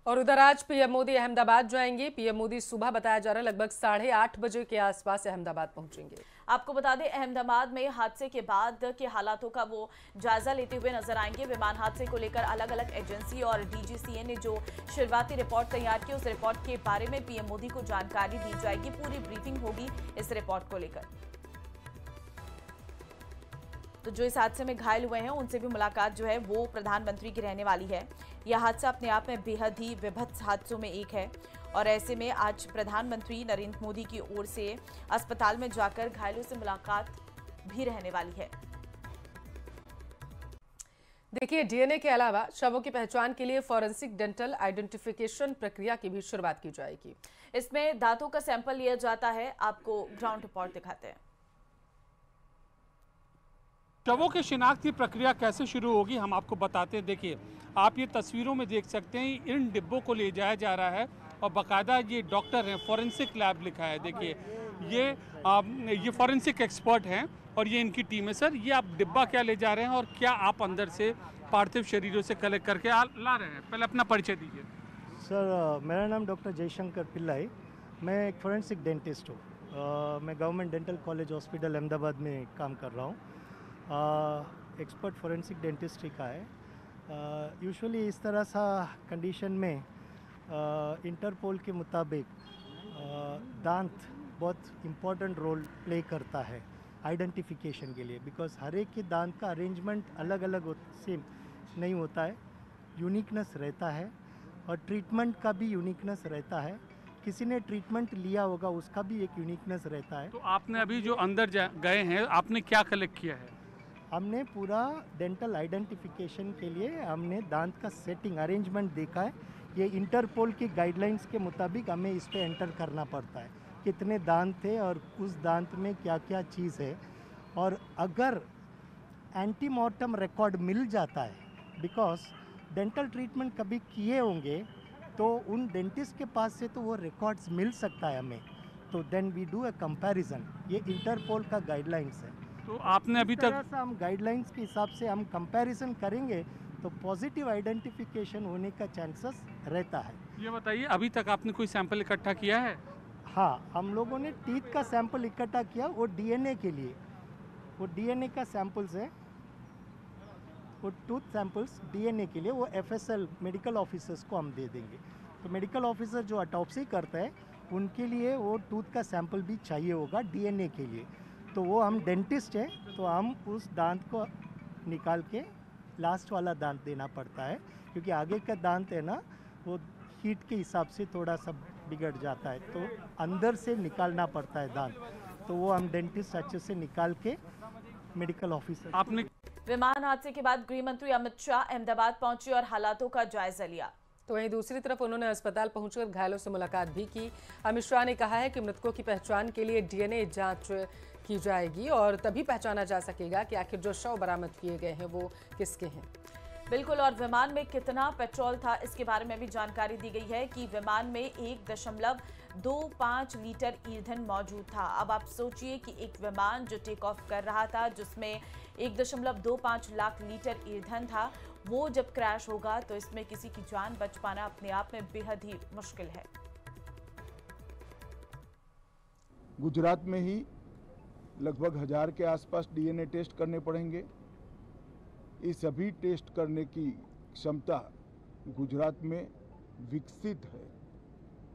और उधर आज पीएम मोदी अहमदाबाद जाएंगे। पीएम मोदी सुबह बताया जा रहा है लगभग 8:30 बजे के आसपास अहमदाबाद पहुंचेंगे। आपको बता दें, अहमदाबाद में हादसे के बाद के हालातों का वो जायजा लेते हुए नजर आएंगे। विमान हादसे को लेकर अलग अलग एजेंसी और डीजीसीए ने जो शुरुआती रिपोर्ट तैयार की, उस रिपोर्ट के बारे में पीएम मोदी को जानकारी दी जाएगी। पूरी ब्रीफिंग होगी इस रिपोर्ट को लेकर। तो जो इस हादसे में घायल हुए हैं उनसे भी मुलाकात जो है वो प्रधानमंत्री की रहने वाली है। यह हादसा अपने आप में बेहद ही विभत्स हादसों में एक है और ऐसे में आज प्रधानमंत्री नरेंद्र मोदी की ओर से अस्पताल में जाकर घायलों से मुलाकात भी रहने वाली है। देखिए, डीएनए के अलावा शवों की पहचान के लिए फॉरेंसिक डेंटल आइडेंटिफिकेशन प्रक्रिया की भी शुरुआत की जाएगी। इसमें दांतों का सैंपल लिया जाता है। आपको ग्राउंड रिपोर्ट दिखाते हैं। शवों की शिनाख्त की प्रक्रिया कैसे शुरू होगी हम आपको बताते हैं। देखिए, आप ये तस्वीरों में देख सकते हैं, इन डिब्बों को ले जाया जा रहा है और बाकायदा ये डॉक्टर हैं, फॉरेंसिक लैब लिखा है। देखिए, ये फॉरेंसिक एक्सपर्ट हैं और ये इनकी टीम है। सर, ये आप डिब्बा क्या ले जा रहे हैं और क्या आप अंदर से पार्थिव शरीरों से कलेक्ट करके ला रहे हैं? पहले अपना परिचय दीजिए। सर, मेरा नाम डॉक्टर जयशंकर पिल्लाई। मैं एक फॉरेंसिक डेंटिस्ट हूँ। मैं government dental college hospital Ahmedabad में काम कर रहा हूँ। एक्सपर्ट फॉरेंसिक डेंटिस्ट्री का है। यूजुअली इस तरह सा कंडीशन में इंटरपोल के मुताबिक दांत बहुत इम्पोर्टेंट रोल प्ले करता है आइडेंटिफिकेशन के लिए, बिकॉज हर एक के दांत का अरेंजमेंट अलग अलग सेम नहीं होता है, यूनिकनेस रहता है और ट्रीटमेंट का भी यूनिकनेस रहता है। किसी ने ट्रीटमेंट लिया होगा उसका भी एक यूनिकनेस रहता है। तो आपने अभी जो अंदर गए हैं, आपने क्या कलेक्ट किया है? हमने पूरा डेंटल आइडेंटिफिकेशन के लिए हमने दांत का सेटिंग अरेंजमेंट देखा है। ये इंटरपोल की गाइडलाइंस के मुताबिक हमें इस पे एंटर करना पड़ता है, कितने दांत थे और उस दांत में क्या क्या चीज़ है। और अगर एंटीमॉर्टम रिकॉर्ड मिल जाता है, बिकॉज डेंटल ट्रीटमेंट कभी किए होंगे तो उन डेंटिस्ट के पास से तो वो रिकॉर्ड्स मिल सकता है हमें, तो then we do a comparison. ये इंटरपोल का गाइडलाइंस है। तो आपने अभी तक हम गाइडलाइंस के हिसाब से हम कंपैरिजन करेंगे तो पॉजिटिव आइडेंटिफिकेशन होने का चांसेस रहता है। ये बताइए, अभी तक आपने कोई सैंपल इकट्ठा किया है? हाँ, हम लोगों ने टीथ का सैंपल इकट्ठा किया, वो डीएनए के लिए। वो डीएनए का सैंपल्स है, वो टूथ सैंपल्स डीएनए के लिए वो एफएसएल मेडिकल ऑफिसर्स को हम दे देंगे। तो मेडिकल ऑफिसर जो ऑटोप्सी करता है उनके लिए वो टूथ का सैंपल भी चाहिए होगा डीएनए के लिए। तो वो हम डेंटिस्ट हैं तो हम उस दांत को निकाल के लास्ट वाला दांत देना पड़ता है, क्योंकि आगे का दांत है ना वो हीट के हिसाब से थोड़ा सा बिगड़ जाता है, तो अंदर से निकालना पड़ता है दांत। तो वो हम डेंटिस्ट अच्छे से निकाल के मेडिकल ऑफिसर। आपने विमान हादसे के बाद गृह मंत्री अमित शाह अहमदाबाद पहुंचे और हालातों का जायजा लिया। तो वहीं दूसरी तरफ उन्होंने अस्पताल पहुंचकर घायलों से मुलाकात भी की। अमित शाह ने कहा है कि मृतकों की पहचान के लिए डीएनए जांच की जाएगी और तभी पहचाना जा सकेगा कि आखिर जो शव बरामद किए गए हैं वो किसके हैं। बिल्कुल, और विमान में कितना पेट्रोल था इसके बारे में भी जानकारी दी गई है कि विमान में 1.25 लीटर ईंधन मौजूद था। अब आप सोचिए कि एक विमान जो टेक ऑफ कर रहा था जिसमें 1.25 लाख लीटर ईंधन था, वो जब क्रैश होगा तो इसमें किसी की जान बच पाना अपने आप में बेहद ही मुश्किल है। गुजरात में ही लगभग 1000 के आसपास डीएनए टेस्ट करने पड़ेंगे। ये सभी टेस्ट करने की क्षमता गुजरात में विकसित है,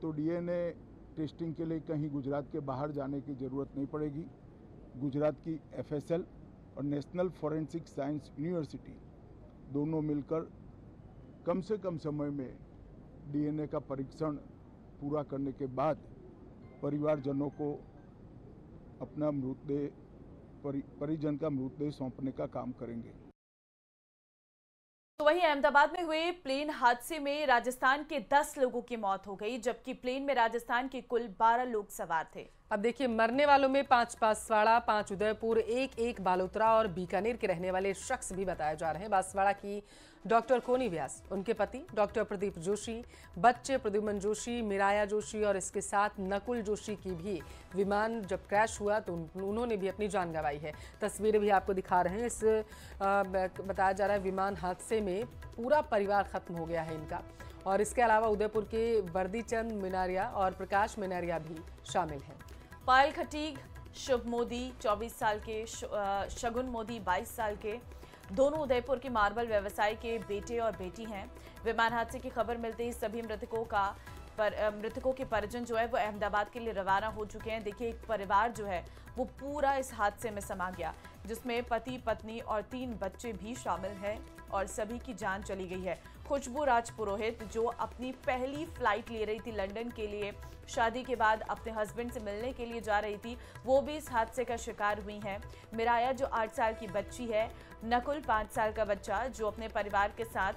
तो डीएनए टेस्टिंग के लिए कहीं गुजरात के बाहर जाने की ज़रूरत नहीं पड़ेगी। गुजरात की एफएसएल और नेशनल फॉरेंसिक साइंस यूनिवर्सिटी दोनों मिलकर कम से कम समय में डीएनए का परीक्षण पूरा करने के बाद परिवारजनों को अपना मृतदेह परिजन का मृतदेह सौंपने का काम करेंगे। तो वहीं अहमदाबाद में हुए प्लेन हादसे में राजस्थान के 10 लोगों की मौत हो गई, जबकि प्लेन में राजस्थान के कुल 12 लोग सवार थे। अब देखिए, मरने वालों में 5 बांसवाड़ा, 5 उदयपुर, एक बालोतरा और बीकानेर के रहने वाले शख्स भी बताए जा रहे हैं। बांसवाड़ा की डॉक्टर कोनी व्यास, उनके पति डॉक्टर प्रदीप जोशी, बच्चे प्रद्युमन जोशी, मिराया जोशी और इसके साथ नकुल जोशी की भी विमान जब क्रैश हुआ तो उन्होंने भी अपनी जान गंवाई है। तस्वीरें भी आपको दिखा रहे हैं। बताया जा रहा है विमान हादसे में पूरा परिवार खत्म हो गया है इनका। और इसके अलावा उदयपुर के वर्दीचंद मिनारिया और प्रकाश मिनारिया भी शामिल हैं। पायल खटीक, शुभ मोदी 24 साल के, शगुन मोदी 22 साल के, दोनों उदयपुर के मार्बल व्यवसाय के बेटे और बेटी हैं। विमान हादसे की खबर मिलते ही सभी मृतकों के परिजन जो है वो अहमदाबाद के लिए रवाना हो चुके हैं। देखिए, एक परिवार जो है वो पूरा इस हादसे में समा गया, जिसमें पति, पत्नी और 3 बच्चे भी शामिल हैं और सभी की जान चली गई है। खुशबू राजपुरोहित जो अपनी पहली फ्लाइट ले रही थी लंदन के लिए, शादी के बाद अपने हस्बैंड से मिलने के लिए जा रही थी, वो भी इस हादसे का शिकार हुई हैं। मिराया जो 8 साल की बच्ची है, नकुल 5 साल का बच्चा जो अपने परिवार के साथ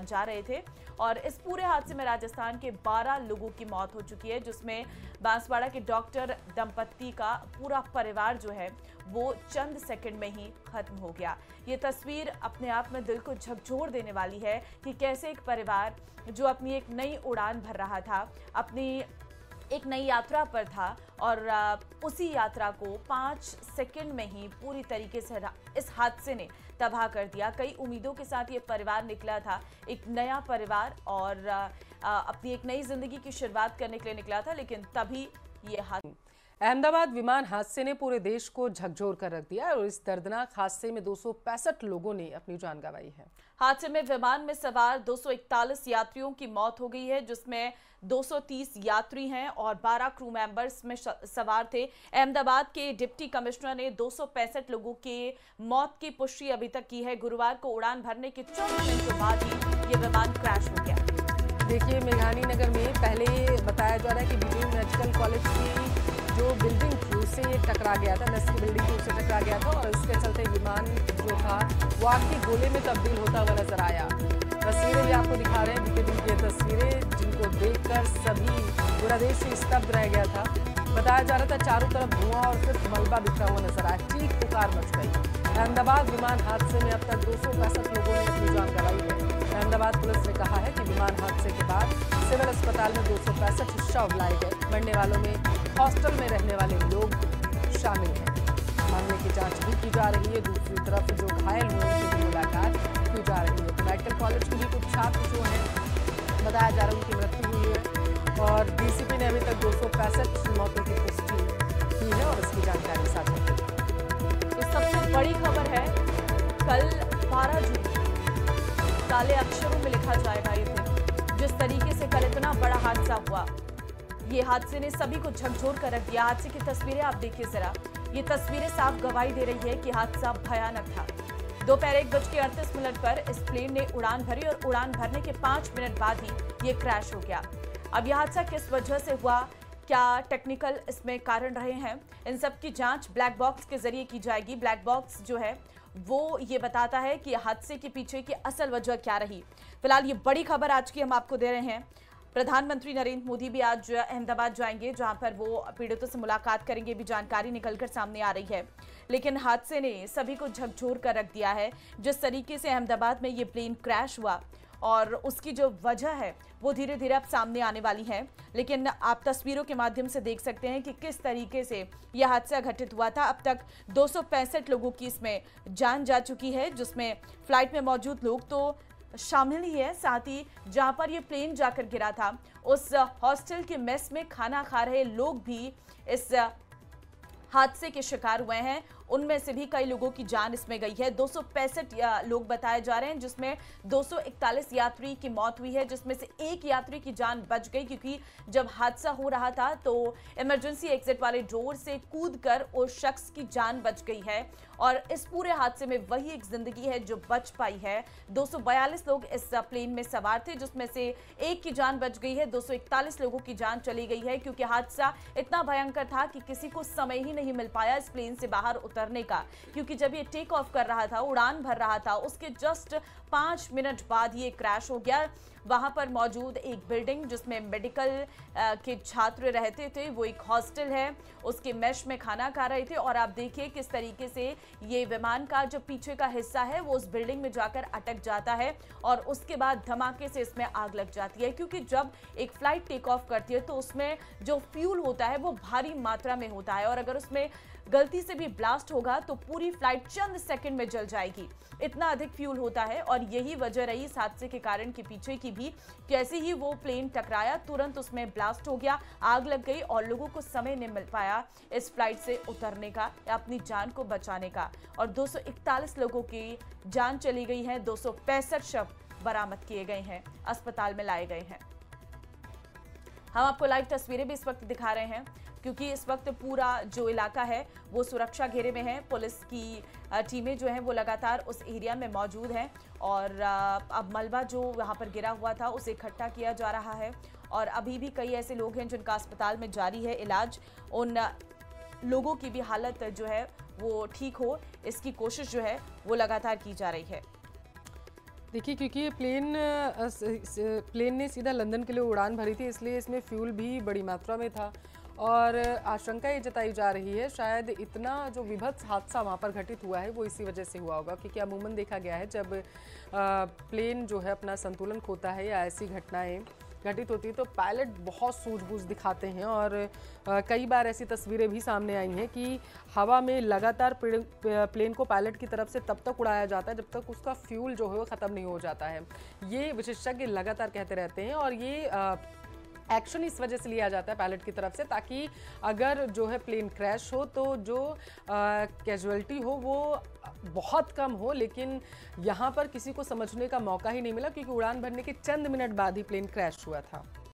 जा रहे थे। और इस पूरे हादसे में राजस्थान के 12 लोगों की मौत हो चुकी है, जिसमें बांसवाड़ा के डॉक्टर दंपत्ति का पूरा परिवार जो है वो चंद सेकंड में ही खत्म हो गया। ये तस्वीर अपने आप में दिल को झकझोर देने वाली है कि कैसे एक परिवार जो अपनी एक नई उड़ान भर रहा था, अपनी एक नई यात्रा पर था और उसी यात्रा को 5 सेकंड में ही पूरी तरीके से इस हादसे ने तबाह कर दिया। कई उम्मीदों के साथ ये परिवार निकला था, एक नया परिवार, और अपनी एक नई जिंदगी की शुरुआत करने के लिए निकला था, लेकिन तभी ये हादसा। अहमदाबाद विमान हादसे ने पूरे देश को झकझोर कर रख दिया और इस दर्दनाक हादसे में 265 लोगों ने अपनी जान गंवाई है। हादसे में विमान में सवार 241 यात्रियों की मौत हो गई है, जिसमें 230 यात्री हैं और 12 क्रू मेंबर्स में सवार थे। अहमदाबाद के डिप्टी कमिश्नर ने 265 लोगों के मौत की पुष्टि अभी तक की है। गुरुवार को उड़ान भरने के 14 मिनट बाद ही ये विमान क्रैश हो गया। देखिए, मेघानी नगर में पहले बताया जा रहा है कि बीजेपी मेडिकल कॉलेज की जो बिल्डिंग थी उससे ये टकरा गया था, नस की बिल्डिंग थी उससे टकरा गया था और इसके चलते विमान जो था वो आग के गोले में तब्दील होता हुआ नजर आया। तस्वीरें भी आपको दिखा रहे हैं, बीते दिन की तस्वीरें जिनको देखकर सभी पूरा देश ही स्तब्ध रह गया था। बताया जा रहा था चारों तरफ धुआं और सिर्फ मलबा बिखरा हुआ नजर आया, चीख पुकार मच गई। अहमदाबाद विमान हादसे में अब तक 265 लोगों ने अपनी जान गंवाई है। अहमदाबाद पुलिस ने कहा है कि विमान हादसे के बाद सिविल अस्पताल में 265 शव लाए गए। मरने वालों में हॉस्टल में रहने वाले लोग शामिल हैं। मामले की जांच भी की जा रही है। दूसरी तरफ जो घायल हुए उनसे भी मुलाकात की जा रही है। तो मेडिकल कॉलेज के भी कुछ छात्र जो हैं बताया जा रहा है उनकी मृत्यु हुई है और डीसीपी ने अभी तक 265 मौतों की पुष्टि की है और इसकी जानकारी साझा की है। तो सबसे बड़ी खबर है, कल 12 जून काले अक्षरों में लिखा जाएगा ये दिन। जिस तरीके से कल इतना बड़ा हादसा हुआ, ये हादसे ने सभी को झकझोर कर रख दिया। हादसे की तस्वीरें आप देखिए जरा, ये तस्वीरें साफ गवाही दे रही है कि हादसा भयानक था। दोपहर 1:38 पर इस प्लेन ने उड़ान भरी और उड़ान भरने के 5 मिनट बाद ही ये क्रैश हो गया। अब यह हादसा किस वजह से हुआ, क्या टेक्निकल इसमें कारण रहे हैं, इन सब की जांच ब्लैक बॉक्स के जरिए की जाएगी। ब्लैक बॉक्स जो है वो ये बताता है कि हादसे के पीछे की असल वजह क्या रही। फिलहाल ये बड़ी खबर आज की हम आपको दे रहे हैं। प्रधानमंत्री नरेंद्र मोदी भी आज अहमदाबाद जाएंगे, जहां पर वो पीड़ितों से मुलाकात करेंगे, भी जानकारी निकलकर सामने आ रही है। लेकिन हादसे ने सभी को झकझोर कर रख दिया है। जिस तरीके से अहमदाबाद में ये प्लेन क्रैश हुआ और उसकी जो वजह है वो धीरे धीरे अब सामने आने वाली है। लेकिन आप तस्वीरों के माध्यम से देख सकते हैं कि किस तरीके से यह हादसा घटित हुआ था। अब तक 265 लोगों की इसमें जान जा चुकी है, जिसमें फ्लाइट में मौजूद लोग तो शामिल ही है, साथ ही जहां पर ये प्लेन जाकर गिरा था उस हॉस्टल के मेस में खाना खा रहे लोग भी इस हादसे के शिकार हुए हैं। उनमें से भी कई लोगों की जान इसमें गई है। 265 लोग बताए जा रहे हैं, जिसमें 241 यात्री की मौत हुई है, जिसमें से एक यात्री की जान बच गई, क्योंकि जब हादसा हो रहा था तो इमरजेंसी एग्जिट वाले डोर से कूदकर उस शख्स की जान बच गई है। और इस पूरे हादसे में वही एक जिंदगी है जो बच पाई है। 242 लोग इस प्लेन में सवार थे, जिसमें से एक की जान बच गई है। 241 लोगों की जान चली गई है, क्योंकि हादसा इतना भयंकर था कि किसी को समय ही नहीं मिल पाया इस प्लेन से बाहर उतरने का, क्योंकि जब ये टेक ऑफ कर रहा था, उड़ान भर रहा था, उसके जस्ट 5 मिनट बाद ये क्रैश हो गया। वहां पर मौजूद एक बिल्डिंग जिसमें मेडिकल के छात्र रहते थे, वो एक हॉस्टल है, उसके मेश में खाना खा रहे थे। और आप देखिए किस तरीके से ये विमान का जो पीछे का हिस्सा है वो उस बिल्डिंग में जाकर अटक जाता है और उसके बाद धमाके से इसमें आग लग जाती है। क्योंकि जब एक फ्लाइट टेक ऑफ करती है तो उसमें जो फ्यूल होता है वो भारी मात्रा में होता है और अगर उसमें गलती से भी ब्लास्ट होगा तो पूरी फ्लाइट चंद सेकंड में जल जाएगी। इतना अधिक फ्यूल होता है और यही वजह रही इस हादसे के कारण के पीछे की भी। जैसे ही वो प्लेन टकराया तुरंत उसमें ब्लास्ट हो गया, आग लग गई और लोगों को समय नहीं मिल पाया इस फ्लाइट से उतरने का या अपनी जान को बचाने का। और 241 लोगों की जान चली गई है, 265 शव बरामद किए गए हैं, अस्पताल में लाए गए हैं। हम आपको लाइव तस्वीरें भी इस वक्त दिखा रहे हैं क्योंकि इस वक्त पूरा जो इलाका है वो सुरक्षा घेरे में है। पुलिस की टीमें जो हैं वो लगातार उस एरिया में मौजूद हैं और अब मलबा जो वहाँ पर गिरा हुआ था उसे इकट्ठा किया जा रहा है और अभी भी कई ऐसे लोग हैं जिनका अस्पताल में जारी है इलाज। उन लोगों की भी हालत जो है वो ठीक हो, इसकी कोशिश जो है वो लगातार की जा रही है। देखिए, क्योंकि ये प्लेन ने सीधा लंदन के लिए उड़ान भरी थी, इसलिए इसमें फ्यूल भी बड़ी मात्रा में था और आशंका ये जताई जा रही है शायद इतना जो विभत्स हादसा वहाँ पर घटित हुआ है वो इसी वजह से हुआ होगा। क्योंकि अमूमन देखा गया है जब प्लेन जो है अपना संतुलन खोता है या ऐसी घटनाएं घटित होती है तो पायलट बहुत सूझबूझ दिखाते हैं और कई बार ऐसी तस्वीरें भी सामने आई हैं कि हवा में लगातार प्लेन को पायलट की तरफ से तब तक उड़ाया जाता है जब तक उसका फ्यूल जो है वो ख़त्म नहीं हो जाता है। ये विशेषज्ञ लगातार कहते रहते हैं और ये एक्शन इस वजह से लिया जाता है पायलट की तरफ से ताकि अगर जो है प्लेन क्रैश हो तो जो कैजुअलिटी हो वो बहुत कम हो। लेकिन यहाँ पर किसी को समझने का मौका ही नहीं मिला क्योंकि उड़ान भरने के चंद मिनट बाद ही प्लेन क्रैश हुआ था।